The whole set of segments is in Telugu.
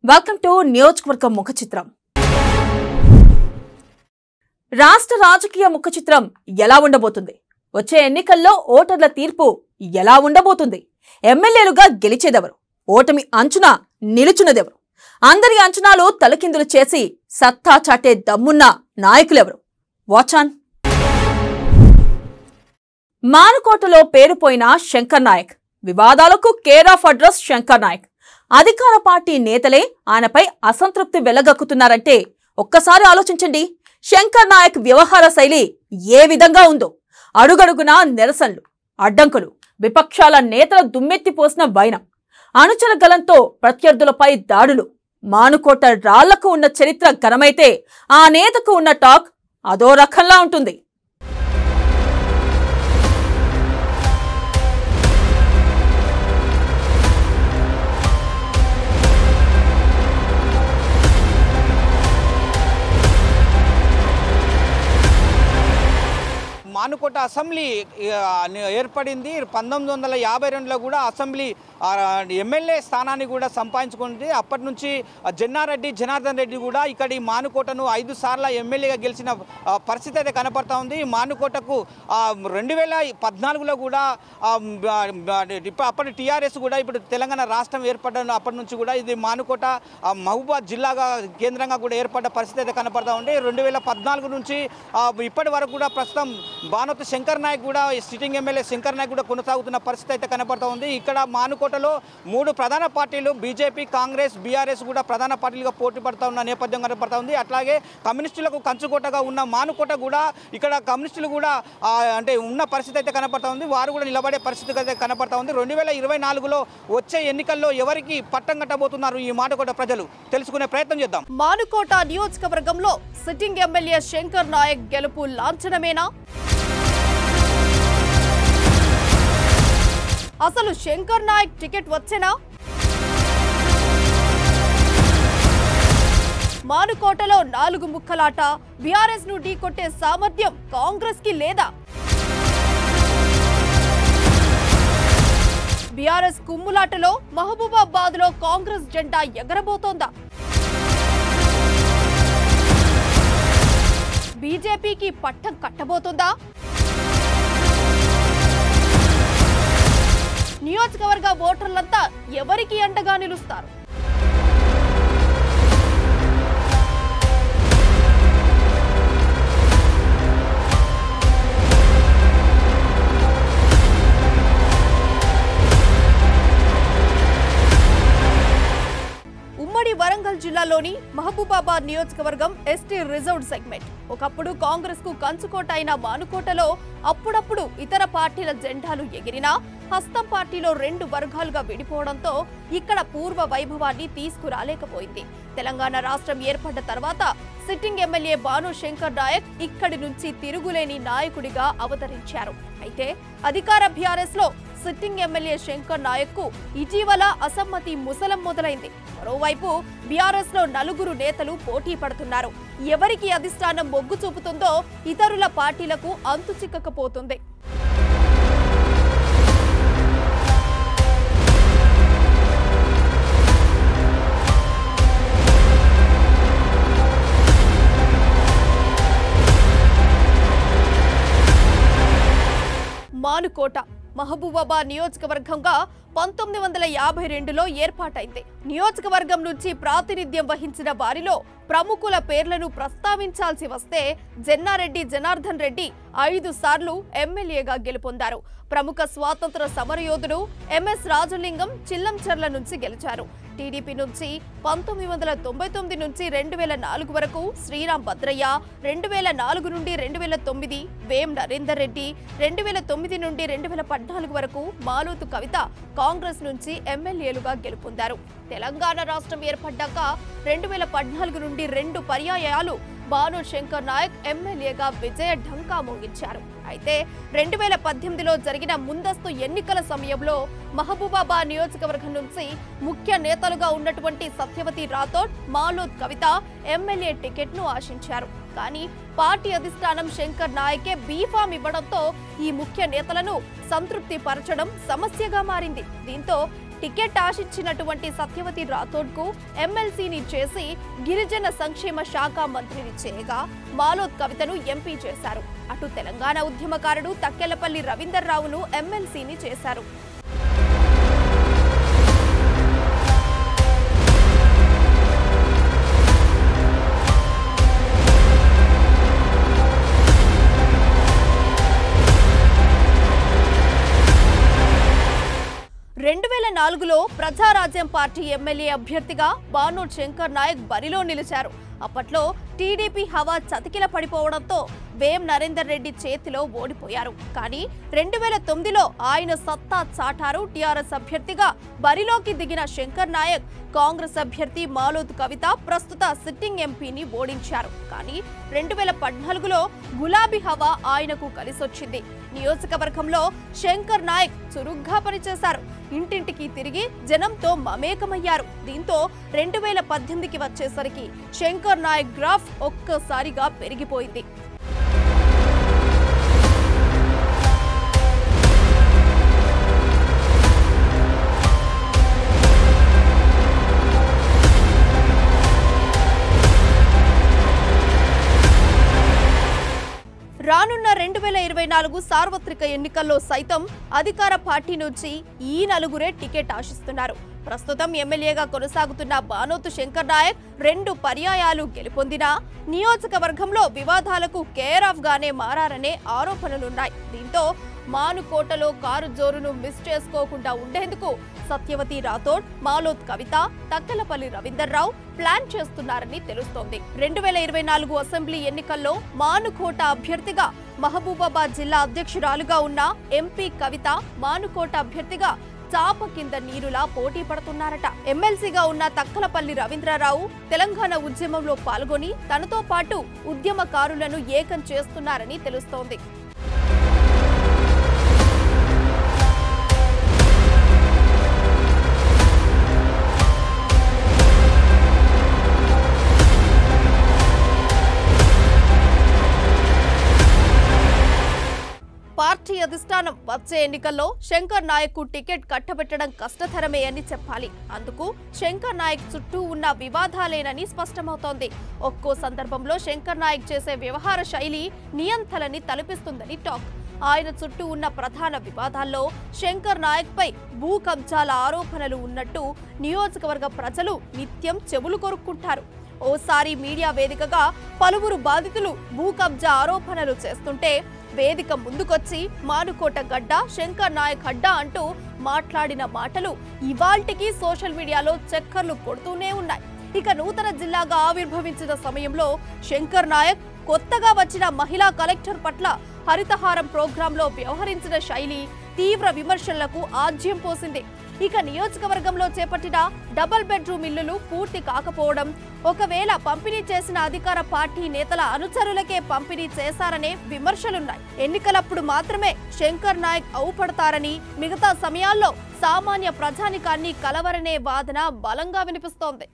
వెల్కమ్ టు నియోజకవర్గం ముఖ చిత్రం. రాష్ట్ర రాజకీయ ముఖ చిత్రం ఎలా ఉండబోతుంది? వచ్చే ఎన్నికల్లో ఓటర్ల తీర్పు ఎలా ఉండబోతుంది? ఎమ్మెల్యేలుగా గెలిచేదెవరు? ఓటమి అంచునా నిలుచున్నదెవరు? అందరి అంచనాలు తలకిందులు చేసి సత్తా చాటే దమ్మున్న నాయకులెవరు? Watch on. మానుకోటలో పేరుపోయిన శంకర్ నాయక్. వివాదాలకు care of address Shankar Naik. అధికార పార్టీ నేతలే ఆయనపై అసంతృప్తి వెళ్లగక్కుతున్నారంటే ఒక్కసారి ఆలోచించండి. శంకర్ నాయక్ వ్యవహార శైలి ఏ విధంగా ఉందో. అడుగడుగునా నిరసనలు, అడ్డంకులు, విపక్షాల నేతల దుమ్మెత్తిపోసిన వైనం, అనుచర గలంతో ప్రత్యర్థులపై దాడులు. మానుకోట రాళ్లకు ఉన్న చరిత్ర ఘనమైతే ఆ నేతకు ఉన్న టాక్ అదో రకంలా ఉంటుంది. మానుకోట అసెంబ్లీ ఏర్పడింది. 1952లో కూడా అసెంబ్లీ ఎమ్మెల్యే స్థానాన్ని కూడా సంపాదించుకుంది. అప్పటి నుంచి జనార్దన్ రెడ్డి కూడా ఇక్కడి మానుకోటను 5 సార్లు ఎమ్మెల్యేగా గెలిచిన పరిస్థితి అయితే కనపడతా ఉంది. మానుకోటకు 2014లో కూడా అప్పటి టీఆర్ఎస్ కూడా ఇప్పుడు తెలంగాణ రాష్ట్రం ఏర్పడ్డ అప్పటి నుంచి కూడా ఇది మానుకోట మహబూబాద్ జిల్లాగా కేంద్రంగా కూడా ఏర్పడ్డ పరిస్థితి అయితే కనపడతా ఉంది. 2014 నుంచి ఇప్పటి వరకు కూడా ప్రస్తుతం బానోతు శంకర్ నాయక్ కూడా సిట్టింగ్ ఎమ్మెల్యే శంకర్ నాయక్ కూడా కొనసాగుతున్న పరిస్థితి అయితే కనపడతా ఉంది. ఇక్కడ మానుకోటలో 3 ప్రధాన పార్టీలు బీజేపీ, కాంగ్రెస్, బీఆర్ఎస్ కూడా ప్రధాన పార్టీలుగా పోటీ పడతా ఉన్న నేపథ్యం కనపడతా ఉంది. అట్లాగే కమ్యూనిస్టులకు కంచుకోటగా ఉన్న మానుకోట కూడా ఇక్కడ కమ్యూనిస్టులు కూడా అంటే ఉన్న పరిస్థితి అయితే కనపడతా ఉంది. వారు కూడా నిలబడే పరిస్థితి అయితే కనపడతా ఉంది. 2024లో వచ్చే ఎన్నికల్లో ఎవరికి పట్టం కట్టబోతున్నారు ఈ మానుకోట ప్రజలు తెలుసుకునే ప్రయత్నం చేద్దాం. మానుకోట నియోజకవర్గంలో సిట్టింగ్ ఎమ్మెల్యే శంకర్ నాయక్ గెలుపు లాంఛనమేనా? అసలు శంకర్ నాయక్ టికెట్ వచ్చేనా? మానుకోటలో 4 ముక్కలాట, బీఆర్ఎస్ ను ఢీకొట్టే సామర్థ్యం కాంగ్రెస్ కి లేదా? బీఆర్ఎస్ కుమ్ములాటలో మహబూబాబాద్ లో కాంగ్రెస్ జెండా ఎగరబోతోందా? బీజేపీకి పట్టం కట్టబోతుందా? నియోజకవర్గ ఓటర్లంతా ఎవరికి అండగా నిలుస్తారు? ఉమ్మడి వరంగల్ జిల్లాలోని మహబూబాబాద్ నియోజకవర్గం ఎస్టీ రిజర్వ్డ్ సెగ్మెంట్. ఒకప్పుడు కాంగ్రెస్ కు కంచుకోట అయిన మానుకోటలో అప్పుడప్పుడు ఇతర పార్టీల జెండాలు ఎగిరినా హస్తం పార్టీలో 2 వర్గాలుగా విడిపోవడంతో ఇక్కడ పూర్వ వైభవాన్ని తీసుకురాలేకపోయింది. తెలంగాణ రాష్ట్రం ఏర్పడ్డ తర్వాత సిట్టింగ్ ఎమ్మెల్యే బాను శంకర్ నాయక్ ఇక్కడి నుంచి తిరుగులేని నాయకుడిగా అవతరించారు. అయితే అధికార బీఆర్ఎస్ లో సిట్టింగ్ ఎమ్మెల్యే శంకర్ నాయక్ కు ఇటీవల అసమ్మతి ముసలం మొదలైంది. మరోవైపు బీఆర్ఎస్ లో 4 నేతలు పోటీ పడుతున్నారు. ఎవరికి అధిష్టానం మొగ్గు చూపుతుందో ఇతరుల పార్టీలకు అంతు చిక్కకపోతుంది. మానుకోట మహబూబాబాద్ నియోజకవర్గంగా 1952లో ఏర్పాటైంది. నియోజకవర్గం నుంచి ప్రాతినిధ్యం వహించిన వారిలో ప్రముఖుల పేర్లను ప్రస్తావించాల్సి వస్తే జెన్నారెడ్డి జనార్దన్ రెడ్డి 5 సార్లు ఎమ్మెల్యేగా గెలుపొందారు. ప్రముఖ స్వాతంత్ర సమరయోధుడు ఎంఎస్ రాజలింగం చిల్లంచర్ల నుంచి గెలిచారు. టీడీపీ నుంచి 1999 నుంచి 2004 వరకు శ్రీరామ్ భద్రయ్య, 2004 నుండి 2009 వేం నరేందర్ రెడ్డి, 2009 నుండి 2014 వరకు మాలోతు కవిత కాంగ్రెస్ నుంచి ఎమ్మెల్యేలుగా గెలుపొందారు. తెలంగాణ రాష్ట్రం ఏర్పడ్డాక 2014 నుండి 2 పర్యాయాలు బాను శంకర్ నాయక్ ఎమ్మెల్యేగా విజయ ఢంకా మోగించారు. అయితే 2018లో జరిగిన ముందస్తు ఎన్నికల సమయంలో మహబూబాబాద్ నియోజకవర్గం నుంచి ముఖ్య నేతలుగా ఉన్నటువంటి సత్యవతి రాథోడ్, మాలోత్ కవిత ఎమ్మెల్యే టికెట్ ను ఆశించారు. కానీ పార్టీ అధిష్టానం శంకర్ నాయకే బీఫామ్ ఇవ్వడంతో ఈ ముఖ్య నేతలను సంతృప్తి పరచడం సమస్యగా మారింది. దీంతో టికెట్ ఆశించినటువంటి సత్యవతి రాథోడ్కు ఎమ్మెల్సీని చేసి గిరిజన సంక్షేమ శాఖ మంత్రిని చేయగా మాలోద్ కవితను ఎంపీ చేశారు. అటు తెలంగాణ ఉద్యమకారుడు తక్కెళ్లపల్లి రవీందర్ రావును ఎమ్మెల్సీని చేశారు. లో ప్రజారాజ్యం పార్టీ ఎమ్మెల్యే అభ్యర్థిగా బానోడ్ శంకర్ నాయక్ బరిలో నిలిచారు. అప్పట్లో టీడీపీ హవా చతికిల పడిపోవడంతో వేం నరేందర్ రెడ్డి చేతిలో ఓడిపోయారు. కానీ 2009లో ఆయన సత్తా చాటారు. టీఆర్ఎస్ అభ్యర్థిగా బరిలోకి దిగిన శంకర్ నాయక్ కాంగ్రెస్ అభ్యర్థి మాలోద్ కవిత ప్రస్తుత సిట్టింగ్ ఎంపీని ఓడించారు. కానీ 2014లో గులాబీ హవా ఆయనకు కలిసొచ్చింది. నియోజకవర్గంలో శంకర్ నాయక్ చురుగ్గా పనిచేశారు. ఇంటింటికి తిరిగి జనంతో మమేకమయ్యారు. దీంతో 2018కి వచ్చేసరికి శంకర్ నాయక్ గ్రాఫ్ ఒక్కసారిగా పెరిగిపోయింది. రానున్న 2024 సార్వత్రిక ఎన్నికల్లో సైతం అధికార పార్టీ నుంచి ఈ నలుగురే టికెట్ ఆశిస్తున్నారు. ప్రస్తుతం ఎమ్మెల్యేగా కొనసాగుతున్న బానోత్ శంకర్ నాయక్ 2 పర్యాయాలు గెలుపొందినా నియోజకవర్గంలో వివాదాలకు కేర్ ఆఫ్ గానే మారారనే ఆరోపణలున్నాయి. దీంతో మానుకోటలో కారు జోరును మిస్ చేసుకోకుండా ఉండేందుకు సత్యవతి రాథోడ్, మాలోద్ కవిత, తక్కెళ్లపల్లి రవీందర్ రావు ప్లాన్ చేస్తున్నారని తెలుస్తోంది. 2024 అసెంబ్లీ ఎన్నికల్లో మానుకోట అభ్యర్థిగా మహబూబాబాద్ జిల్లా అధ్యక్షురాలుగా ఉన్న ఎంపీ కవిత మానుకోట అభ్యర్థిగా చాప కింద నీరులా పోటీ పడుతున్నారట. ఎమ్మెల్సీగా ఉన్న తక్కెళ్లపల్లి రవీంద్రరావు తెలంగాణ ఉద్యమంలో పాల్గొని తనతో పాటు ఉద్యమకారులను ఏకం చేస్తున్నారని తెలుస్తోంది. పార్టీ అధిష్టానం వచ్చే ఎన్నికల్లో శంకర్ నాయక్ కు టికెట్ కట్టబెట్టడం కష్టతరమే అని చెప్పాలి. అందుకు శంకర్ నాయక్ చుట్టూ ఉన్న వివాదాలేనని స్పష్టమవుతోంది. ఒక్కో సందర్భంలో శంకర్ నాయక్ చేసే వ్యవహార శైలి నియంత్రణని తలపిస్తుందని టాక్. ఆయన చుట్టూ ఉన్న ప్రధాన వివాదాల్లో శంకర్ నాయక్ పై భూ కబ్జాల ఆరోపణలు ఉన్నట్టు నియోజకవర్గ ప్రజలు నిత్యం చెవులు కొరుక్కుంటారు. ఓసారి మీడియా వేదికగా పలువురు బాధితులు భూ కబ్జా ఆరోపణలు చేస్తుంటే వేదిక ముందుకొచ్చి మానుకోట గడ్డ, శంకర్ నాయక్ అడ్డా అంటూ మాట్లాడిన మాటలు ఇవాల్టికి సోషల్ మీడియాలో చక్కర్లు కొడుతూనే ఉన్నాయి. ఇక నూతన జిల్లాగా ఆవిర్భవించిన సమయంలో శంకర్ నాయక్ కొత్తగా వచ్చిన మహిళా కలెక్టర్ పట్ల హరితహారం ప్రోగ్రాంలో వ్యవహరించిన శైలి తీవ్ర విమర్శలకు ఆజ్యం పోసింది. ఇక నియోజకవర్గంలో చేపట్టిన డబుల్ బెడ్రూమ్ ఇల్లులు పూర్తి కాకపోవడం, ఒకవేళ పంపిణీ చేసిన అధికార పార్టీ నేతల అనుచరులకే పంపిణీ చేశారనే విమర్శలున్నాయి. ఎన్నికలప్పుడు మాత్రమే శంకర్ నాయక్ అవుపడతారని, మిగతా సమయాల్లో సామాన్య ప్రజానికాన్ని కలవరనే వాదన బలంగా వినిపిస్తోంది.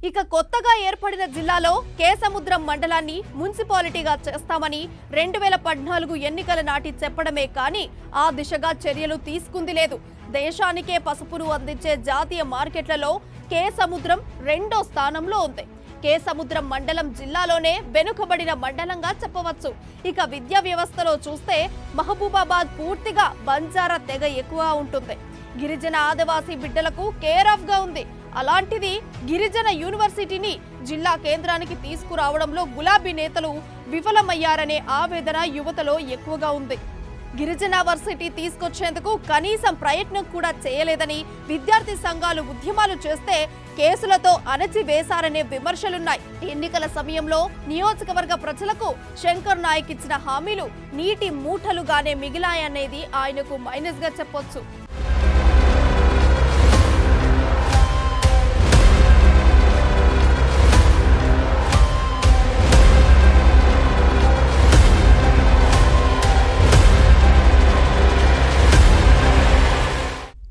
ఇక కొత్తగా ఏర్పడిన జిల్లాలో కేసముద్రం మండలాన్ని మున్సిపాలిటీగా చేస్తామని 2014 ఎన్నికల నాటి చెప్పడమే కానీ ఆ దిశగా చర్యలు తీసుకుంది లేదు. దేశానికే పసుపును అందించే జాతీయ మార్కెట్లలో కేసముద్రం 2వ స్థానంలో ఉంది. కేసముద్రం మండలం జిల్లాలోనే వెనుకబడిన మండలంగా చెప్పవచ్చు. ఇక విద్యా వ్యవస్థలో చూస్తే మహబూబాబాద్ పూర్తిగా బంజారా తెగ ఎక్కువ ఉంటుంది. గిరిజన ఆదివాసీ బిడ్డలకు కేర్ ఆఫ్ గా ఉంది. అలాంటిది గిరిజన యూనివర్సిటీని జిల్లా కేంద్రానికి తీసుకురావడంలో గులాబీ నేతలు విఫలమయ్యారనే ఆవేదన యువతలో ఎక్కువగా ఉంది. గిరిజన వర్సిటీ తీసుకొచ్చేందుకు కనీసం ప్రయత్నం కూడా చేయలేదని, విద్యార్థి సంఘాలు ఉద్యమాలు చేస్తే కేసులతో అణచివేశారనే విమర్శలున్నాయి. ఎన్నికల సమయంలో నియోజకవర్గ ప్రజలకు శంకర్ నాయక్ ఇచ్చిన హామీలు నీటి మూటలుగానే మిగిలాయనేది ఆయనకు మైనస్ గా చెప్పొచ్చు.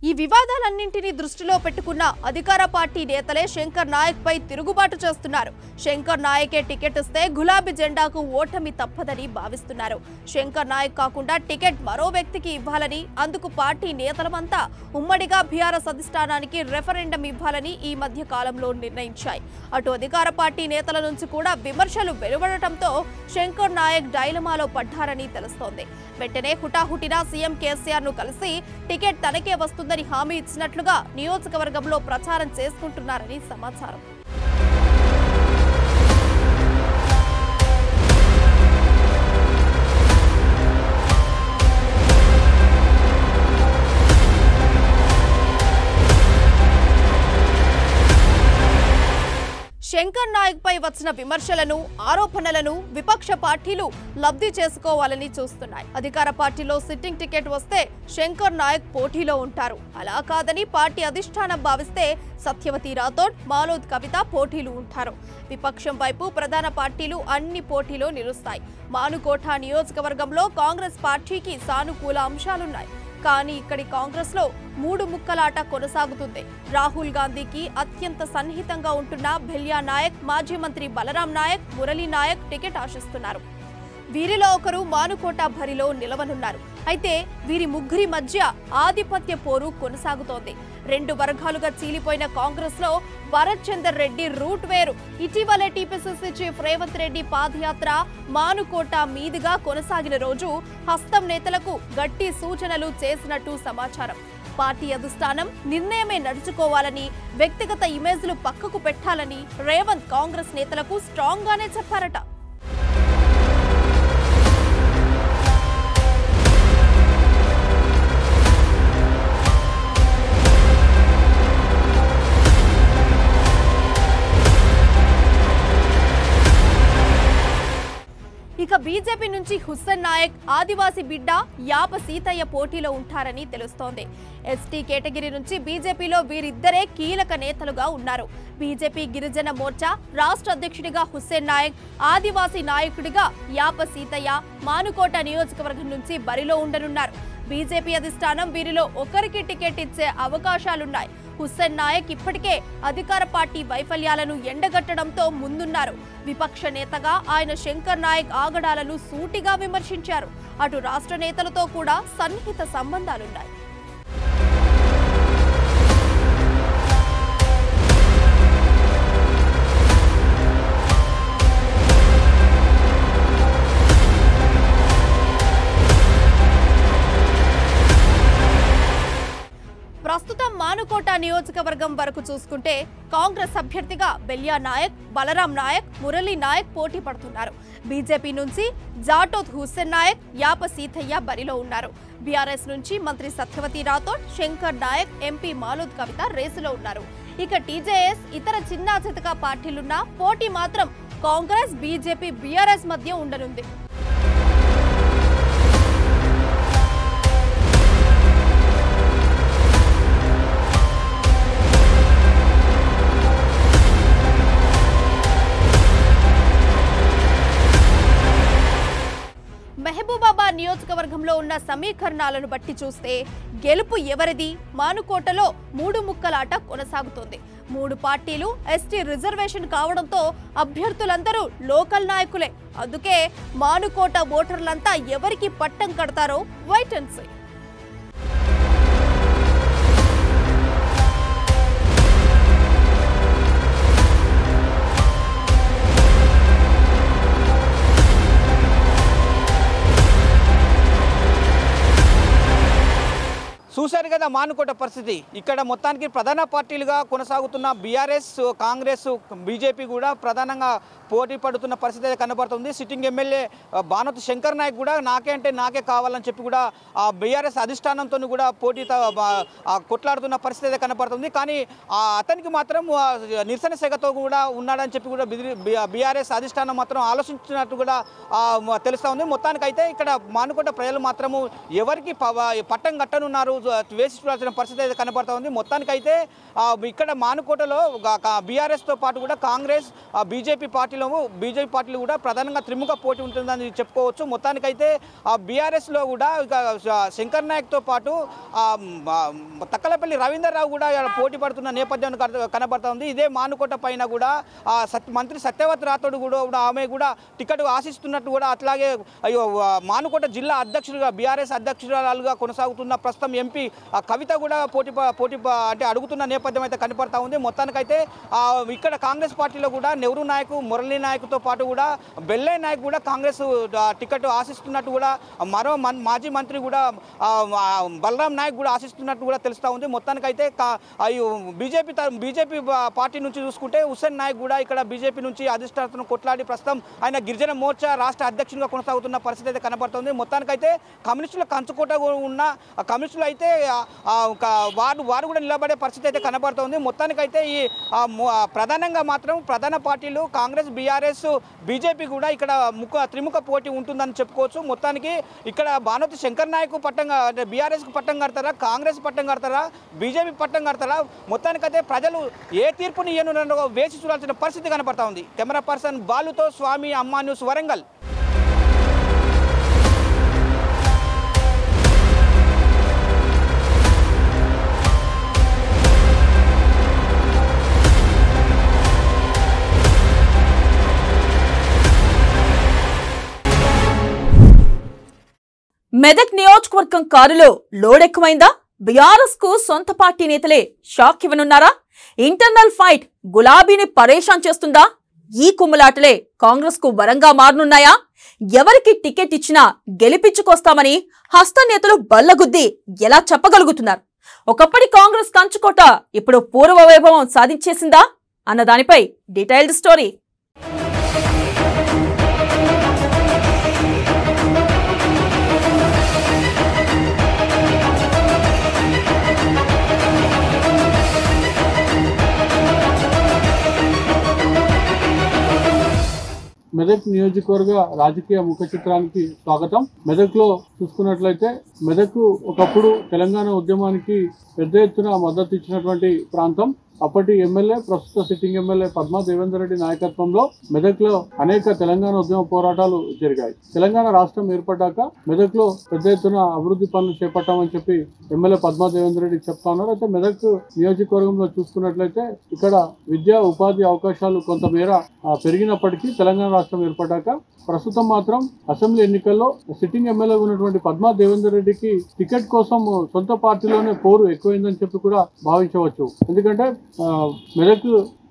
ఈ వివాదాలన్నింటినీ దృష్టిలో పెట్టుకున్న అధికార పార్టీ నేతలే శంకర్ నాయక్ పై తిరుగుబాటు చేస్తున్నారు. శంకర్ నాయకే టికెట్ ఇస్తే గులాబీ జెండాకు ఓటమి తప్పదని భావిస్తున్నారు. శంకర్ నాయక్ కాకుండా టికెట్ మరో వ్యక్తికి ఇవ్వాలని, అందుకు పార్టీ నేతలమంతా ఉమ్మడిగా బీఆర్ఎస్ అధిష్టానానికి రెఫరెండం ఇవ్వాలని ఈ మధ్య కాలంలో నిర్ణయించాయి. అటు అధికార పార్టీ నేతల నుంచి కూడా విమర్శలు వెలువడటంతో శంకర్ నాయక్ డైలమాలో పడ్డారని తెలుస్తోంది. వెంటనే హుటాహుటిన సీఎం కేసీఆర్ ను కలిసి టికెట్ తనకే వస్తుందని హామీ ఇచ్చినట్లుగా నియోజకవర్గంలో ప్రచారం చేసుకుంటున్నారని సమాచారం. శంకర్ నాయక్ పై వచ్చిన విమర్శలను, ఆరోపణలను విపక్ష పార్టీలు లబ్ధి చేసుకోవాలని చూస్తున్నాయి. అధికార పార్టీలో సిట్టింగ్ టికెట్ వస్తే శంకర్ నాయక్ పోటీలో ఉంటారు. అలా కాదని పార్టీ అధిష్టానం భావిస్తే సత్యవతి రాథోడ్, మాలోద్ కవిత పోటీలు ఉంటారు. విపక్షం వైపు ప్రధాన పార్టీలు అన్ని పోటీలో నిలుస్తాయి. మానుకోట నియోజకవర్గంలో కాంగ్రెస్ పార్టీకి సానుకూల అంశాలున్నాయి. కానీ ఇక్కడి కాంగ్రెస్ లో మూడు ముక్కలాట కొనసాగుతుంది. రాహుల్ గాంధీకి అత్యంత సన్నిహితంగా ఉంటున్న భెల్యా నాయక్, మాజీ మంత్రి బలరాం నాయక్, మురళీ నాయక్ టికెట్ ఆశిస్తున్నారు. వీరిలో ఒకరు మానుకోట బరిలో నిలవనున్నారు. అయితే వీరి ముగ్గురి మధ్య ఆధిపత్య పోరు కొనసాగుతోంది. రెండు వర్గాలుగా చీలిపోయిన కాంగ్రెస్ లో భరత్ చందర్ రెడ్డి రూట్ వేరు. ఇటీవలే టీపీసీసీ చీఫ్ రేవంత్ రెడ్డి పాదయాత్ర మానుకోట మీదుగా కొనసాగిన రోజు హస్తం నేతలకు గట్టి సూచనలు చేసినట్టు సమాచారం. పార్టీ అధిష్టానం నిర్ణయమే నడుచుకోవాలని, వ్యక్తిగత ఇమేజ్లు పక్కకు పెట్టాలని రేవంత్ కాంగ్రెస్ నేతలకు స్ట్రాంగ్ గానే చెప్పారట. ఇక బీజేపీ నుంచి హుస్సేన్ నాయక్, ఆదివాసీ బిడ్డ యాప సీతయ్య పోటీలో ఉంటారని తెలుస్తోంది. ఎస్టీ కేటగిరీ నుంచి బీజేపీలో వీరిద్దరే కీలక నేతలుగా ఉన్నారు. బీజేపీ గిరిజన మోర్చా రాష్ట్ర అధ్యక్షుడిగా హుస్సేన్ నాయక్, ఆదివాసీ నాయకుడిగా యాప సీతయ్య మానుకోట నియోజకవర్గం నుంచి బరిలో ఉండనున్నారు. బీజేపీ అధిష్టానం వీరిలో ఒకరికి టికెట్ ఇచ్చే అవకాశాలున్నాయి. హుస్సేన్ నాయక్ ఇప్పటికే అధికార పార్టీ వైఫల్యాలను ఎండగట్టడంతో ముందున్నారు. విపక్ష నేతగా ఆయన శంకర్ నాయక్ ఆగడాలను సూటిగా విమర్శించారు. అటు రాష్ట్ర నేతలతో కూడా సన్నిహిత సంబంధాలున్నాయి. ప్రస్తుతం మానుకోట నియోజకవర్గం వరకు చూసుకుంటే కాంగ్రెస్ అభ్యర్థిగా బెల్యా నాయక్, బలరాం నాయక్, మురళీ నాయక్ పోటీ పడుతున్నారు. బీజేపీ నుంచి జాటోత్ హుస్సేన్ నాయక్, యాప సీతయ్య బరిలో ఉన్నారు. బీఆర్ఎస్ నుంచి మంత్రి సత్యవతి రాథోడ్, శంకర్ నాయక్, ఎంపీ మాలోద్ కవిత రేసులో ఉన్నారు. ఇక టీజేఎస్, ఇతర చిన్న చితక పార్టీలున్న పోటీ మాత్రం కాంగ్రెస్, బీజేపీ, బీఆర్ఎస్ మధ్య ఉండనుంది. మహబూబాబాద్ నియోజకవర్గంలో ఉన్న సమీకరణాలను బట్టి చూస్తే గెలుపు ఎవరిది? మానుకోటలో మూడు ముక్కలాట కొనసాగుతోంది. మూడు పార్టీలు ఎస్టీ రిజర్వేషన్ కావడంతో అభ్యర్థులందరూ లోకల్ నాయకులే. అందుకే మానుకోట ఓటర్లంతా ఎవరికి పట్టం కడతారో వెయిట్ అండ్ సీ. చూశారు కదా మానుకోట పరిస్థితి. ఇక్కడ మొత్తానికి ప్రధాన పార్టీలుగా కొనసాగుతున్న బీఆర్ఎస్, కాంగ్రెస్, బీజేపీ కూడా ప్రధానంగా పోటీ పడుతున్న పరిస్థితి అయితే కనబడుతుంది. సిట్టింగ్ ఎమ్మెల్యే బానోత్ శంకర్ నాయక్ కూడా నాకే అంటే నాకే కావాలని చెప్పి కూడా ఆ బీఆర్ఎస్ అధిష్టానంతో కూడా పోటీ కొట్లాడుతున్న పరిస్థితి అయితే కనబడుతుంది. కానీ అతనికి మాత్రం నిరసన సెగతో కూడా ఉన్నాడని చెప్పి కూడా బీఆర్ఎస్ అధిష్టానం మాత్రం ఆలోచించినట్టు కూడా తెలుస్తూ ఉంది. మొత్తానికైతే ఇక్కడ మానుకోట ప్రజలు మాత్రము ఎవరికి పట్టం కట్టనున్నారు వేసి చూడాల్సిన పరిస్థితి అయితే కనబడతా ఉంది. మొత్తానికైతే ఇక్కడ మానుకోటలో బీఆర్ఎస్తో పాటు కూడా కాంగ్రెస్ బీజేపీ పార్టీలు కూడా ప్రధానంగా త్రిముఖ పోటీ ఉంటుందని చెప్పుకోవచ్చు. మొత్తానికైతే బీఆర్ఎస్లో కూడా శంకర్ నాయక్తో పాటు తక్కలపల్లి రవీందర్రావు కూడా పోటీ పడుతున్న నేపథ్యం కనబడతా ఉంది. ఇదే మానుకోట పైన కూడా మంత్రి సత్యవతి రాథోడ్ కూడా ఆమె కూడా టికెట్ ఆశిస్తున్నట్టు కూడా అట్లాగే మానుకోట జిల్లా అధ్యక్షుడిగా బీఆర్ఎస్ అధ్యక్షురాలుగా కొనసాగుతున్న ప్రస్తుతం ఎంపీ కవిత కూడా పోటీ అంటే అడుగుతున్న నేపథ్యం అయితే కనపడతా ఉంది. మొత్తానికైతే ఇక్కడ కాంగ్రెస్ పార్టీలో కూడా నెహ్రూ నాయక్ మురళీ నాయక్తో పాటు కూడా బెల్లే నాయక్ కూడా కాంగ్రెస్ టికెట్ ఆశిస్తున్నట్టు కూడా మరో మాజీ మంత్రి కూడా బలరాం నాయక్ కూడా ఆశిస్తున్నట్టు కూడా తెలుస్తూ ఉంది. మొత్తానికైతే బీజేపీ పార్టీ నుంచి చూసుకుంటే హుస్సేన్ నాయక్ కూడా ఇక్కడ బీజేపీ నుంచి అధిష్టానం కొట్లాడి ప్రస్తుతం ఆయన గిరిజన మోర్చా రాష్ట్ర అధ్యక్షుడిగా కొనసాగుతున్న పరిస్థితి అయితే కనబడుతుంది. మొత్తానికైతే కమ్యూనిస్టుల కంచుకోట ఉన్న కమ్యూనిస్టులు అయితే వారు కూడా నిలబడే పరిస్థితి అయితే కనబడుతుంది. మొత్తానికైతే ఈ ప్రధానంగా మాత్రం ప్రధాన పార్టీలు కాంగ్రెస్ బీఆర్ఎస్ బీజేపీ కూడా ఇక్కడ త్రిముఖ పోటీ ఉంటుందని చెప్పుకోవచ్చు. మొత్తానికి ఇక్కడ భానుమతి శంకర్ నాయక్ పట్టంగా అంటే బీఆర్ఎస్కి పట్టం కడతారా, కాంగ్రెస్ పట్టం కడతారా, బీజేపీ పట్టం కడతారా, మొత్తానికైతే ప్రజలు ఏ తీర్పుని ఏనునో వేసి చూడాల్సిన పరిస్థితి కనబడతా ఉంది. కెమెరా పర్సన్ బాలుతో స్వామి, అమ్మా న్యూస్, వరంగల్. మెదక్ నియోజకవర్గం కారులో లోడ్ ఎక్కువైందా? బీఆర్ఎస్ కు సొంత పార్టీ నేతలే షాక్ ఇవ్వనున్నారా? ఇంటర్నల్ ఫైట్ గులాబీని పరేషాన్ చేస్తుందా? ఈ కుమ్ములాటలే కాంగ్రెస్ కు వరంగా మారనున్నాయా? ఎవరికి టికెట్ ఇచ్చినా గెలిపించుకొస్తామని హస్త నేతలు బల్లగుద్ది ఎలా చెప్పగలుగుతున్నారు? ఒకప్పటి కాంగ్రెస్ కంచుకోట ఇప్పుడు పూర్వ వైభవం సాధించేసిందా అన్న దానిపై డీటెయిల్డ్ స్టోరీ. మెదక్ నియోజకవర్గ రాజకీయ ముఖ చిత్రానికి స్వాగతం. మెదక్లో చూసుకున్నట్లయితే మెదక్ ఒకప్పుడు తెలంగాణ ఉద్యమానికి పెద్ద ఎత్తున మద్దతు ఇచ్చినటువంటి ప్రాంతం. అప్పటి ఎమ్మెల్యే, ప్రస్తుత సిట్టింగ్ ఎమ్మెల్యే పద్మా దేవేందర్ రెడ్డి నాయకత్వంలో మెదక్లో అనేక తెలంగాణ ఉద్యమ పోరాటాలు జరిగాయి. తెలంగాణ రాష్ట్రం ఏర్పడ్డాక మెదక్లో పెద్ద ఎత్తున అభివృద్ధి పనులు చేపట్టామని చెప్పి ఎమ్మెల్యే పద్మా దేవేందర్ రెడ్డి చెప్తా ఉన్నారు. అయితే మెదక్ నియోజకవర్గంలో చూసుకున్నట్లయితే ఇక్కడ విద్యా ఉపాధి అవకాశాలు కొంతమేర పెరిగినప్పటికీ తెలంగాణ రాష్ట్రం ఏర్పడ్డాక ప్రస్తుతం మాత్రం అసెంబ్లీ ఎన్నికల్లో సిట్టింగ్ ఎమ్మెల్యే ఉన్నటువంటి పద్మా దేవేందర్ రెడ్డికి టికెట్ కోసం సొంత పార్టీలోనే పోరు ఎక్కువైందని చెప్పి కూడా భావించవచ్చు. ఎందుకంటే మెదక్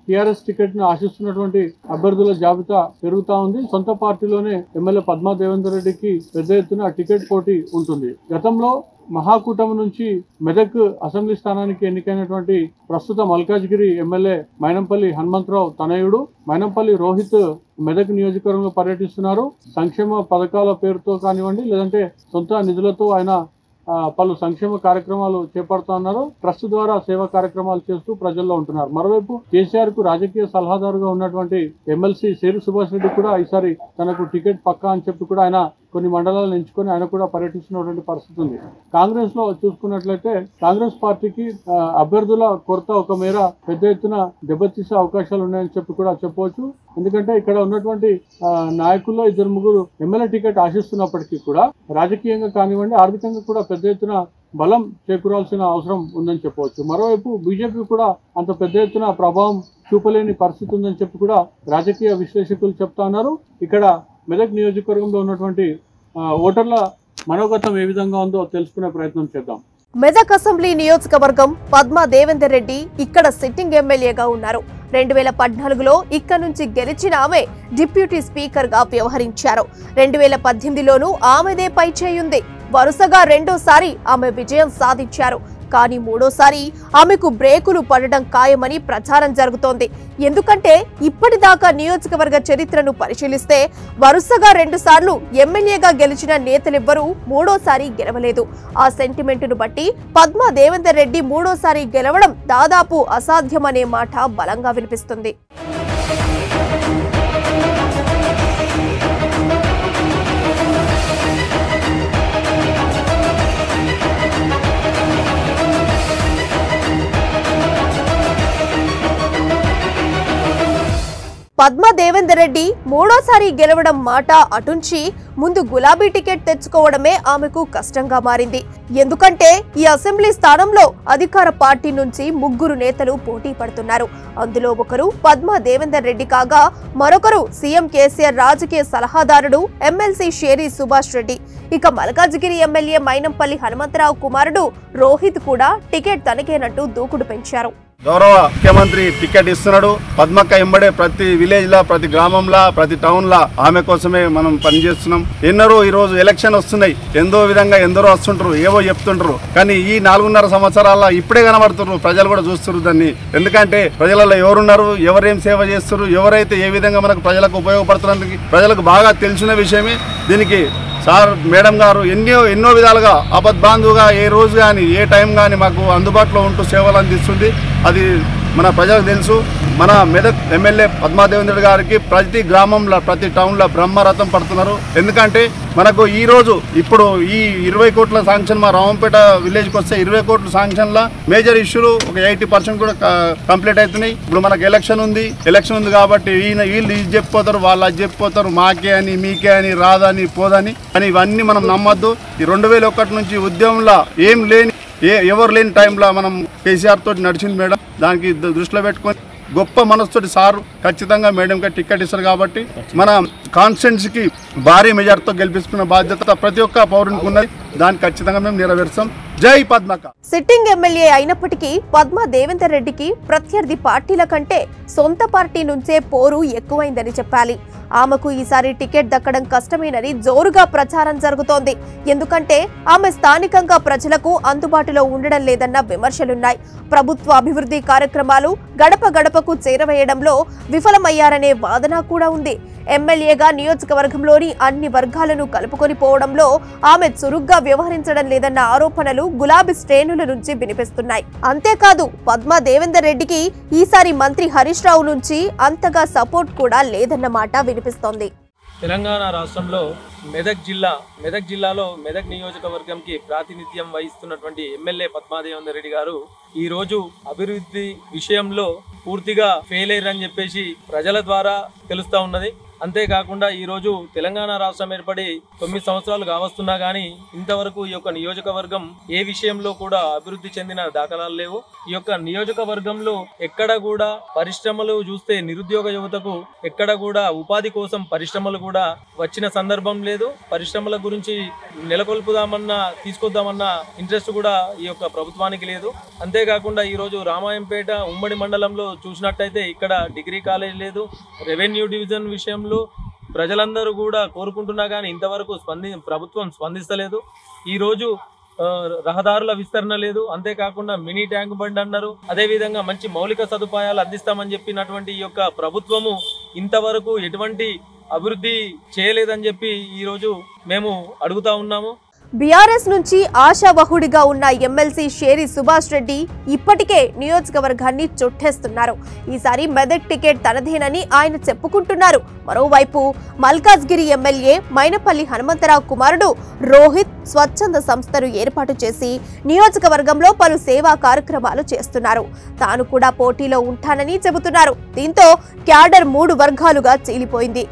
టీఆర్ఎస్ టికెట్ ను ఆశిస్తున్నటువంటి అభ్యర్థుల జాబితా పెరుగుతా ఉంది. సొంత పార్టీలోనే ఎమ్మెల్యే పద్మా దేవేందర్ రెడ్డికి పెద్ద ఎత్తున టికెట్ పోటీ ఉంటుంది. గతంలో మహాకూటమి నుంచి మెదక్ అసెంబ్లీ స్థానానికి ఎన్నికైనటువంటి ప్రస్తుత మల్కాజ్గిరి ఎమ్మెల్యే మైనంపల్లి హనుమంతరావు తనయుడు మైనంపల్లి రోహిత్ మెదక్ నియోజకవర్గంలో పర్యటిస్తున్నారు. సంక్షేమ పథకాల పేరుతో కానివ్వండి, లేదంటే సొంత నిధులతో ఆయన పలు సంక్షేమ కార్యక్రమాలు చేపడుతూ ఉన్నారు. ట్రస్ట్ ద్వారా సేవా కార్యక్రమాలు చేస్తూ ప్రజల్లో ఉంటున్నారు. మరోవైపు కేసీఆర్ కు రాజకీయ సలహాదారుగా ఉన్నటువంటి ఎమ్మెల్సీ శేరు సుభాష్ రెడ్డి కూడా ఈసారి తనకు టికెట్ పక్కా అని చెప్పి కూడా ఆయన కొన్ని మండలాలను ఎంచుకొని ఆయన కూడా పర్యటిస్తున్నటువంటి పరిస్థితి ఉంది. కాంగ్రెస్ లో చూసుకున్నట్లయితే కాంగ్రెస్ పార్టీకి అభ్యర్థుల కొరత ఒక మేర పెద్ద ఎత్తున దెబ్బతీసే అవకాశాలు ఉన్నాయని చెప్పి కూడా చెప్పవచ్చు. ఎందుకంటే ఇక్కడ ఉన్నటువంటి నాయకుల్లో 2-3 ఎమ్మెల్యే టికెట్ ఆశిస్తున్నప్పటికీ కూడా రాజకీయంగా కానివ్వండి, ఆర్థికంగా కూడా పెద్ద ఎత్తున బలం చేకూరాల్సిన అవసరం ఉందని చెప్పవచ్చు. మరోవైపు బీజేపీ కూడా అంత పెద్ద ఎత్తున ప్రభావం చూపలేని పరిస్థితి ఉందని చెప్పి కూడా రాజకీయ విశ్లేషకులు చెప్తా ఉన్నారు. ఇక్కడ మెదక్ నియోజకవర్గంలో ఉన్నటువంటి ఓటర్ల మనోగతం ఏ విధంగా ఉందో తెలుసుకునే ప్రయత్నం చేద్దాం. మెదక్ అసెంబ్లీ నియోజకవర్గం పద్మా దేవేందర్ రెడ్డి ఇక్కడ సిట్టింగ్ ఎమ్మెల్యేగా ఉన్నారు. 2014లో ఇక్కడ నుంచి గెలిచిన ఆమె డిప్యూటీ స్పీకర్ గా వ్యవహరించారు. 2018లోనూ ఆమెదే పైచేయుంది. వరుసగా రెండోసారి ఆమె విజయం సాధించారు. కానీ మూడోసారి ఆమెకు బ్రేకులు పడడం ఖాయమని ప్రచారం జరుగుతోంది. ఎందుకంటే ఇప్పటిదాకా నియోజకవర్గ చరిత్రను పరిశీలిస్తే వరుసగా 2 సార్లు ఎమ్మెల్యేగా గెలిచిన నేతలెవ్వరూ మూడోసారి గెలవలేదు. ఆ సెంటిమెంటును బట్టి పద్మా దేవేందర్ రెడ్డి మూడోసారి గెలవడం దాదాపు అసాధ్యమనే మాట బలంగా వినిపిస్తుంది. పద్మా దేవేందర్ రెడ్డి మూడోసారి గెలవడం మాట అటుంచి ముందు గులాబీ టికెట్ తెచ్చుకోవడమే ఆమెకు కష్టంగా మారింది. ఎందుకంటే ఈ అసెంబ్లీ స్థానంలో అధికార పార్టీ నుంచి 3 నేతలు పోటీ పడుతున్నారు. అందులో ఒకరు పద్మా దేవేందర్ రెడ్డి కాగా మరొకరు సీఎం కేసీఆర్ రాజకీయ సలహాదారుడు ఎమ్మెల్సీ షేరి సుభాష్ రెడ్డి. ఇక మల్కాజ్గిరి ఎమ్మెల్యే మైనంపల్లి హనుమంతరావు కుమారుడు రోహిత్ కూడా టికెట్ తనకేనంటూ దూకుడు పెంచారు. గౌరవ ముఖ్యమంత్రి టికెట్ ఇస్తున్నాడు. పద్మక్క ఎంబడే ప్రతి విలేజ్ లా, ప్రతి గ్రామంలో, ప్రతి టౌన్ లా ఆమె కోసమే మనం పనిచేస్తున్నాం. ఎన్నరూ ఈ రోజు ఎలక్షన్ వస్తున్నాయి, ఎందో విధంగా ఎందరో వస్తుంటారు, ఏవో చెప్తుంటారు. కానీ ఈ 4.5 సంవత్సరాల ఇప్పుడే కనబడుతున్నారు, ప్రజలు కూడా చూస్తున్నారు దాన్ని. ఎందుకంటే ప్రజలలో ఎవరున్నారు, ఎవరేం సేవ చేస్తారు, ఎవరైతే ఏ విధంగా మనకు ప్రజలకు ఉపయోగపడుతున్నందుకు ప్రజలకు బాగా తెలిసిన విషయమే. దీనికి సార్ మేడం గారు ఎన్నో విధాలుగా ఆపద్బాంధువుగా ఏ రోజు కానీ ఏ టైం కానీ మాకు అందుబాటులో ఉంటూ సేవలు అందిస్తుంది. అది మన ప్రజలకు తెలుసు. మన మెదక్ ఎమ్మెల్యే పద్మా దేవేందర్ గారికి ప్రతి గ్రామంలో, ప్రతి టౌన్లో బ్రహ్మరథం పడుతున్నారు. ఎందుకంటే మనకు ఈ రోజు ఇప్పుడు ఈ 20 కోట్ల శాంక్షన్ మా రామంపేట విలేజ్కి వస్తే 20 కోట్ల శాంక్షన్ల మేజర్ ఇష్యూలు ఒక 80% కూడా కంప్లీట్ అవుతున్నాయి. ఇప్పుడు మనకు ఎలక్షన్ ఉంది కాబట్టి వీళ్ళు ఇది చెప్పిపోతారు, వాళ్ళు అది చెప్పిపోతారు, మాకే అని మీకే అని రాదని పోదని అని ఇవన్నీ మనం నమ్మద్దు. ఈ 2001 నుంచి ఉద్యమంలో ఏం లేని ఎవరు లేని టైంలో మనం కేసీఆర్ తోటి నడిచింది మేడం. దానికి దృష్టిలో పెట్టుకొని గొప్ప మనసుతోటి సార్ ఖచ్చితంగా మేడంకి టికెట్ ఇస్తారు కాబట్టి మన కాన్స్టిట్యున్సీకి భారీ మెజార్టీతో గెలిపించుకున్న బాధ్యత ప్రతి ఒక్క పౌరునికి ఉన్నది. దాన్ని ఖచ్చితంగా మేము నెరవేర్చాం. జై పద్మక్క. సిట్టింగ్ ఎమ్మెల్యే అయినప్పటికీ పద్మా దేవేందర్ రెడ్డికి ప్రత్యర్థి పార్టీల కంటే సొంత పార్టీ నుంచే పోరు ఎక్కువైందని చెప్పాలి. ఆమెకు ఈసారి టికెట్ దక్కడం కష్టమేనని జోరుగా ప్రచారం జరుగుతోంది. ఎందుకంటే ఆమె స్థానికంగా ప్రజలకు అందుబాటులో ఉండడం లేదన్న విమర్శలున్నాయి. ప్రభుత్వ అభివృద్ధి కార్యక్రమాలు గడప గడపకు చేరవేయడంలో విఫలమయ్యారనే వాదన కూడా ఉంది. ఎమ్మెల్యేగా నియోజకవర్గంలోని అన్ని వర్గాలను కలుపుకొని పోవడంలో ఆమె చురుగ్గా వ్యవహరించడం లేదన్న ఆరోపణలు గులాబీ శ్రేణుల నుంచి వినిపిస్తున్నాయి. అంతేకాదు పద్మా దేవేందర్ రెడ్డికి ఈసారి మంత్రి హరీష్ రావు నుంచి అంతగా సపోర్ట్ కూడా లేదన్న మాట వినిపిస్తోంది. తెలంగాణ రాష్ట్రంలో మెదక్ జిల్లాలో మెదక్ నియోజకవర్గంకి ప్రాతినిధ్యం వహిస్తున్నటువంటి ఎమ్మెల్యే పద్మా దేవేందర్ రెడ్డి గారు ఈ రోజు అభివృద్ధి విషయంలో పూర్తిగా ఫెయిల్ అయ్యారని చెప్పేసి ప్రజల ద్వారా తెలుస్తా ఉన్నది. అంతేకాకుండా ఈరోజు తెలంగాణ రాష్ట్రం ఏర్పడి 9 సంవత్సరాలు కావస్తున్నా కానీ ఇంతవరకు ఈ యొక్క నియోజకవర్గం ఏ విషయంలో కూడా అభివృద్ధి చెందిన దాఖలాలు లేవు. ఈ యొక్క నియోజకవర్గంలో ఎక్కడ కూడా పరిశ్రమలు చూస్తే నిరుద్యోగ యువతకు ఎక్కడ కూడా ఉపాధి కోసం పరిశ్రమలు కూడా వచ్చిన సందర్భం లేదు. పరిశ్రమల గురించి నెలకొల్పుదామన్నా తీసుకొద్దామన్న ఇంట్రెస్ట్ కూడా ఈ యొక్క ప్రభుత్వానికి లేదు. అంతేకాకుండా ఈరోజు రామాయంపేట ఉమ్మడి మండలంలో చూసినట్టయితే ఇక్కడ డిగ్రీ కాలేజ్ లేదు. రెవెన్యూ డివిజన్ విషయంలో ప్రజలందరూ కూడా కోరుకుంటున్నా కానీ ఇంతవరకు ప్రభుత్వం స్పందిస్తలేదు. ఈరోజు రహదారుల విస్తరణ లేదు. అంతేకాకుండా మినీ ట్యాంక్ బండ్ అన్నారు. అదేవిధంగా మంచి మౌలిక సదుపాయాలు అందిస్తామని చెప్పినటువంటి ఈ యొక్క ప్రభుత్వము ఇంతవరకు ఎటువంటి అభివృద్ధి చేయలేదని చెప్పి ఈరోజు మేము అడుగుతా ఉన్నాము. బీఆర్ఎస్ నుంచి ఆశావహుడిగా ఉన్న ఎమ్మెల్సీ షేరి సుభాష్ రెడ్డి ఇప్పటికే నియోజకవర్గాన్ని చుట్టేస్తున్నారు. ఈసారి మెదక్ టికెట్ తనదేనని ఆయన చెప్పుకుంటున్నారు. మరోవైపు మల్కాజ్గిరి ఎమ్మెల్యే మైనపల్లి హనుమంతరావు కుమారుడు రోహిత్ స్వచ్ఛంద సంస్థను ఏర్పాటు చేసి నియోజకవర్గంలో పలు సేవా కార్యక్రమాలు చేస్తున్నారు. తాను కూడా పోటీలో ఉంటానని చెబుతున్నారు. దీంతో క్యాడర్ 3 వర్గాలుగా చీలిపోయింది.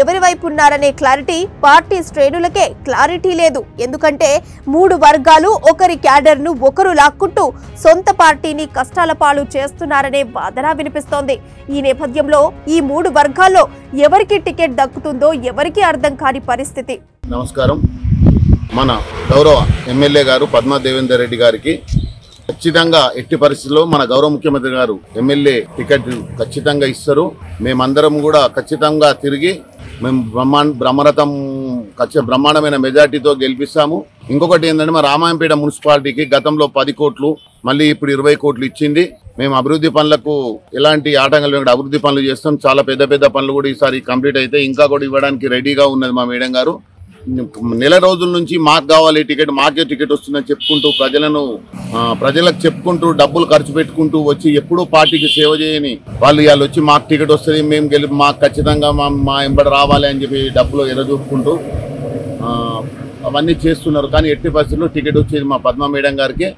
ఎవరి వైపు ఉన్నారనే క్లారిటీ పార్టీ శ్రేణులకే క్లారిటీ లేదు. ఎందుకంటే 3 వర్గాలు ఒకరి క్యాడర్ ను ఒకరు లాక్కుంటూ సొంత పార్టీని కష్టాల పాలు చేస్తున్నారనే వాదన వినిపిస్తోంది. ఈ నేపథ్యంలో ఈ 3 వర్గాల్లో ఎవరికి టికెట్ దక్కుతుందో ఎవరికి అర్థం కాని పరిస్థితి. నమస్కారం. మన గౌరవ ఎమ్మెల్యే గారు పద్మా దేవేందర్ రెడ్డి గారికి ఖచ్చితంగా ఎట్టి పరిస్థితుల్లో మన గౌరవ ముఖ్యమంత్రి గారు ఎమ్మెల్యే టికెట్ ఖచ్చితంగా ఇస్తారు. మేమందరం కూడా ఖచ్చితంగా తిరిగి మేము బ్రహ్మాండమైన మెజార్టీతో గెలిపిస్తాము. ఇంకొకటి ఏంటంటే మా రామాయంపేట మున్సిపాలిటీకి గతంలో 10 కోట్లు మళ్ళీ ఇప్పుడు 20 కోట్లు ఇచ్చింది. మేము అభివృద్ధి పనులకు ఎలాంటి ఆటంకాలు లేకుండా అభివృద్ధి పనులు చేస్తాం. చాలా పెద్ద పనులు కూడా ఈసారి కంప్లీట్ అయితే ఇంకా కూడా ఇవ్వడానికి రెడీగా ఉన్నది మా మేడం గారు. నెల రోజుల నుంచి మాకు కావాలి టికెట్, మాకే టికెట్ వస్తుందని చెప్పుకుంటూ ప్రజలకు చెప్పుకుంటూ డబ్బులు ఖర్చు పెట్టుకుంటూ వచ్చి ఎప్పుడూ పార్టీకి సేవ చేయని వాళ్ళు ఇవాళ వచ్చి మాకు టికెట్ వస్తుంది, మేము మాకు ఖచ్చితంగా మా ఎంబడి రావాలి అని చెప్పి డబ్బులు ఎరచూపుకుంటూ అవన్నీ చేస్తున్నారు. కానీ ఎట్టి పరిస్థితుల్లో టికెట్ వచ్చేది మా పద్మా మేడం గారికి.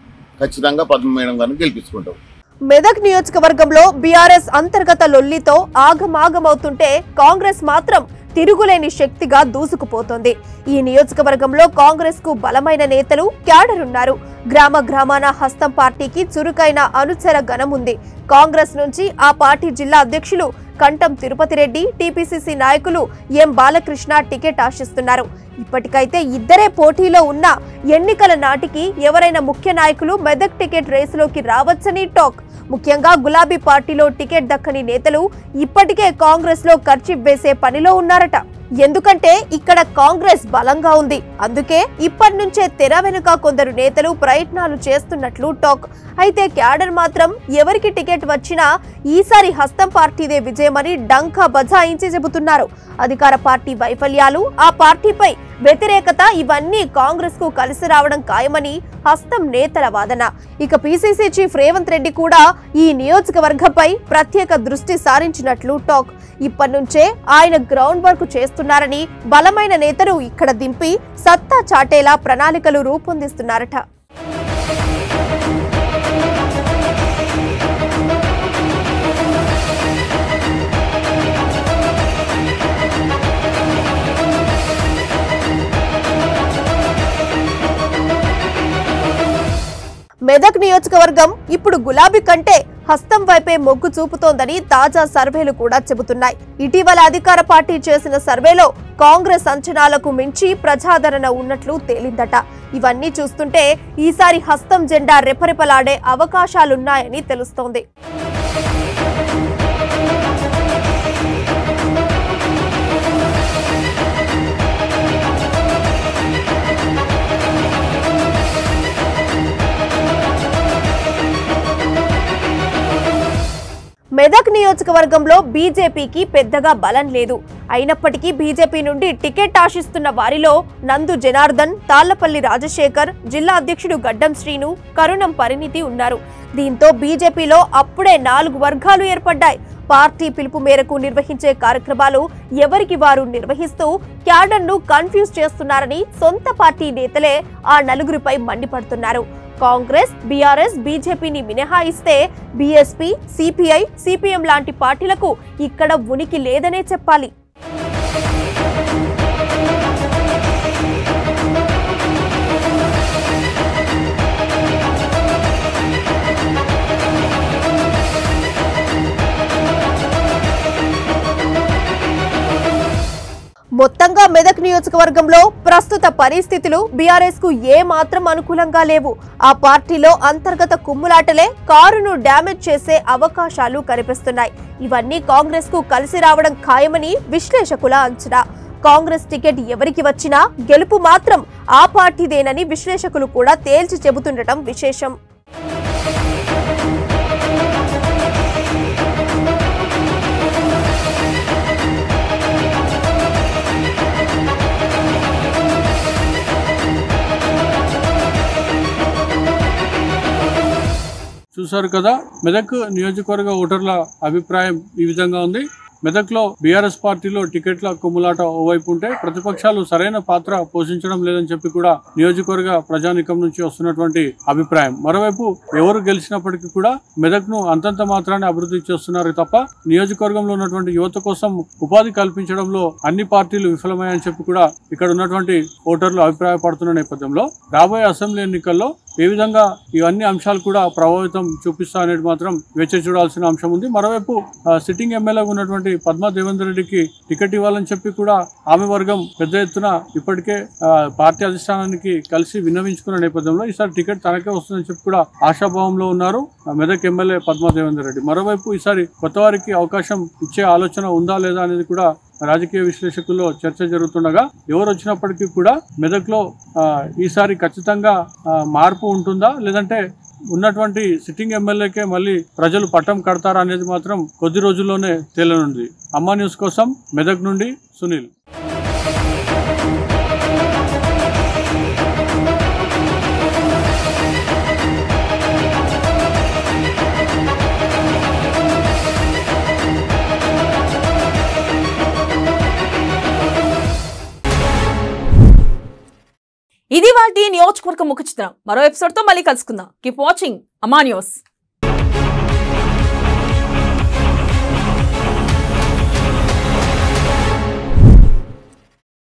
ఖచ్చితంగా పద్మా మేడం గారిని గెలిపించుకుంటాం. మెదక్ నియోజకవర్గంలో బీఆర్ఎస్ అంతర్గత లొల్లితో ఆగమాగమవుతుంటే కాంగ్రెస్ మాత్రం తిరుగులేని శక్తిగా దూసుకుపోతోంది. ఈ నియోజకవర్గంలో కాంగ్రెస్ కు బలమైన నేతలు, క్యాడర్ ఉన్నారు. గ్రామ గ్రామాన హస్తం పార్టీకి చురుకైన అనుచర గణం ఉంది. కాంగ్రెస్ నుంచి ఆ పార్టీ జిల్లా అధ్యక్షులు కంఠం తిరుపతి రెడ్డి, టీపీసీసీ నాయకులు ఎం బాలకృష్ణ టికెట్ ఆశిస్తున్నారు. ఇప్పటికైతే ఇద్దరే పోటీలో ఉన్న ఎన్నికల నాటికి ఎవరైనా ముఖ్య నాయకులు మెదక్ టికెట్ రేసులోకి రావచ్చని టాక్. ముఖ్యంగా గులాబీ పార్టీలో టికెట్ దక్కని నేతలు ఇప్పటికే కాంగ్రెస్ లో ఖర్చు వేసే పనిలో ఉన్నారట. ఎందుకంటే ఇక్కడ కాంగ్రెస్ బలంగా ఉంది. అందుకే ఇప్పటి నుంచే తెర వెనుక కొందరు నేతలు ప్రయత్నాలు చేస్తున్నట్లు టాక్. అయితే క్యాడర్ మాత్రం ఎవరికి టికెట్ వచ్చినా ఈసారి హస్తం పార్టీదే విజయమని డంకా బజాయించి చెబుతున్నారు. అధికార పార్టీ వైఫల్యాలు, ఆ పార్టీపై వ్యతిరేకత ఇవన్నీ కాంగ్రెస్ కు కలిసి రావడం ఖాయమని హస్తం నేతల వాదన. ఇక పీసీసీ చీఫ్ రేవంత్ రెడ్డి కూడా ఈ నియోజకవర్గంపై ప్రత్యేక దృష్టి సారించినట్లు టాక్. ఇప్పటి నుంచే ఆయన గ్రౌండ్ వర్క్ చేస్తున్నారని, బలమైన నేతలు ఇక్కడ దింపి సత్తా చాటేలా ప్రణాళికలు రూపొందిస్తున్నారట. మెదక్ నియోజకవర్గం ఇప్పుడు గులాబీ కంటే హస్తం వైపే మొగ్గు చూపుతోందని తాజా సర్వేలు కూడా చెబుతున్నాయి. ఇటీవల అధికార పార్టీ చేసిన సర్వేలో కాంగ్రెస్ అంచనాలకు మించి ప్రజాదరణ ఉన్నట్లు తేలిందట. ఇవన్నీ చూస్తుంటే ఈసారి హస్తం జెండా రెపరెపలాడే అవకాశాలున్నాయని తెలుస్తోంది. మెదక్ నియోజకవర్గంలో బీజేపీకి పెద్దగా బలం లేదు. అయినప్పటికీ బీజేపీ నుండి టికెట్ ఆశిస్తున్న వారిలో నందు జనార్దన్, తాళ్లపల్లి రాజశేఖర్, జిల్లా అధ్యక్షుడు గడ్డం శ్రీను, కరుణం పరిణితి ఉన్నారు. దీంతో బీజేపీలో అప్పుడే 4 వర్గాలు ఏర్పడ్డాయి. పార్టీ పిలుపు మేరకు నిర్వహించే కార్యక్రమాలు ఎవరికి వారు నిర్వహిస్తూ క్యాడర్ను కన్ఫ్యూజ్ చేస్తున్నారని సొంత పార్టీ నేతలే ఆ 4గురిపై మండిపడుతున్నారు. కాంగ్రెస్, బీఆర్ఎస్, బీజేపీని మినహాయిస్తే బీఎస్పీ, సిపిఐ, సిపిఎం లాంటి పార్టీలకు ఇక్కడ ఉనికి లేదనే చెప్పాలి. మొత్తంగా మెదక్ నియోజకవర్గంలో ప్రస్తుత పరిస్థితులు బీఆర్ఎస్ కు ఏ మాత్రం అనుకూలంగా లేవు. ఆ పార్టీలో అంతర్గత కుమ్ములాటలే కారును డ్యామేజ్ చేసే అవకాశాలు కనిపిస్తున్నాయి. ఇవన్నీ కాంగ్రెస్ కు కలిసి రావడం ఖాయమని విశ్లేషకుల అంచనా. కాంగ్రెస్ టికెట్ ఎవరికి వచ్చినా గెలుపు మాత్రం ఆ పార్టీదేనని విశ్లేషకులు కూడా తేల్చి చెబుతుండటం విశేషం. చూశారు కదా, మెదక్ నియోజకవర్గ ఓటర్ల అభిప్రాయం ఈ విధంగా ఉంది. మెదక్లో బీఆర్ఎస్ పార్టీలో టికెట్ల కుమ్ములాట ఓవైపు ఉంటే ప్రతిపక్షాలు సరైన పాత్ర పోషించడం లేదని చెప్పి కూడా నియోజకవర్గ ప్రజానికం నుంచి వస్తున్నటువంటి అభిప్రాయం. మరోవైపు ఎవరు గెలిచినప్పటికీ కూడా మెదక్ ను అంతంత మాత్రాన్ని అభివృద్ధి చేస్తున్నారు తప్ప నియోజకవర్గంలో ఉన్నటువంటి యువత కోసం ఉపాధి కల్పించడంలో అన్ని పార్టీలు విఫలమయ్యాయని చెప్పి కూడా ఇక్కడ ఉన్నటువంటి ఓటర్లు అభిప్రాయపడుతున్న నేపథ్యంలో రాబోయే అసెంబ్లీ ఎన్నికల్లో ఏ విధంగా ఇవన్నీ అంశాలు కూడా ప్రభావితం చూపిస్తా అనేది మాత్రం వేచి చూడాల్సిన అంశం ఉంది. మరోవైపు సిట్టింగ్ ఎమ్మెల్యేగా ఉన్నటువంటి పద్మా దేవేందర్ రెడ్డికి టికెట్ ఇవ్వాలని చెప్పి కూడా ఆమె వర్గం పెద్ద ఎత్తున ఇప్పటికే పార్టీ అధిష్టానానికి కలిసి విన్నవించుకున్న నేపథ్యంలో ఈసారి టికెట్ తనకే వస్తుందని చెప్పి కూడా ఆశాభావంలో ఉన్నారు మెదక్ ఎమ్మెల్యే పద్మా దేవేందర్ రెడ్డి. మరోవైపు ఈసారి కొత్త వారికి అవకాశం ఇచ్చే ఆలోచన ఉందా లేదా అనేది కూడా రాజకీయ విశ్లేషకుల్లో చర్చ జరుగుతుండగా ఎవరు వచ్చినప్పటికీ కూడా మెదక్ లో ఈసారి ఖచ్చితంగా మార్పు ఉంటుందా లేదంటే ఉన్నటువంటి సిట్టింగ్ ఎమ్మెల్యేకే మళ్ళీ ప్రజలు పట్టం కడతారా అనేది మాత్రం కొద్ది రోజుల్లోనే తేలనుంది. అమ్మా న్యూస్ కోసం మెదక్ నుండి సునీల్. ఇది వాటి నియోజకవర్గ ముఖ చిత్రం. మరో ఎపిసోడ్ తో మళ్ళీ కలుసుకుందాం. కీప్ వాచింగ్ అమ్మా న్యూస్.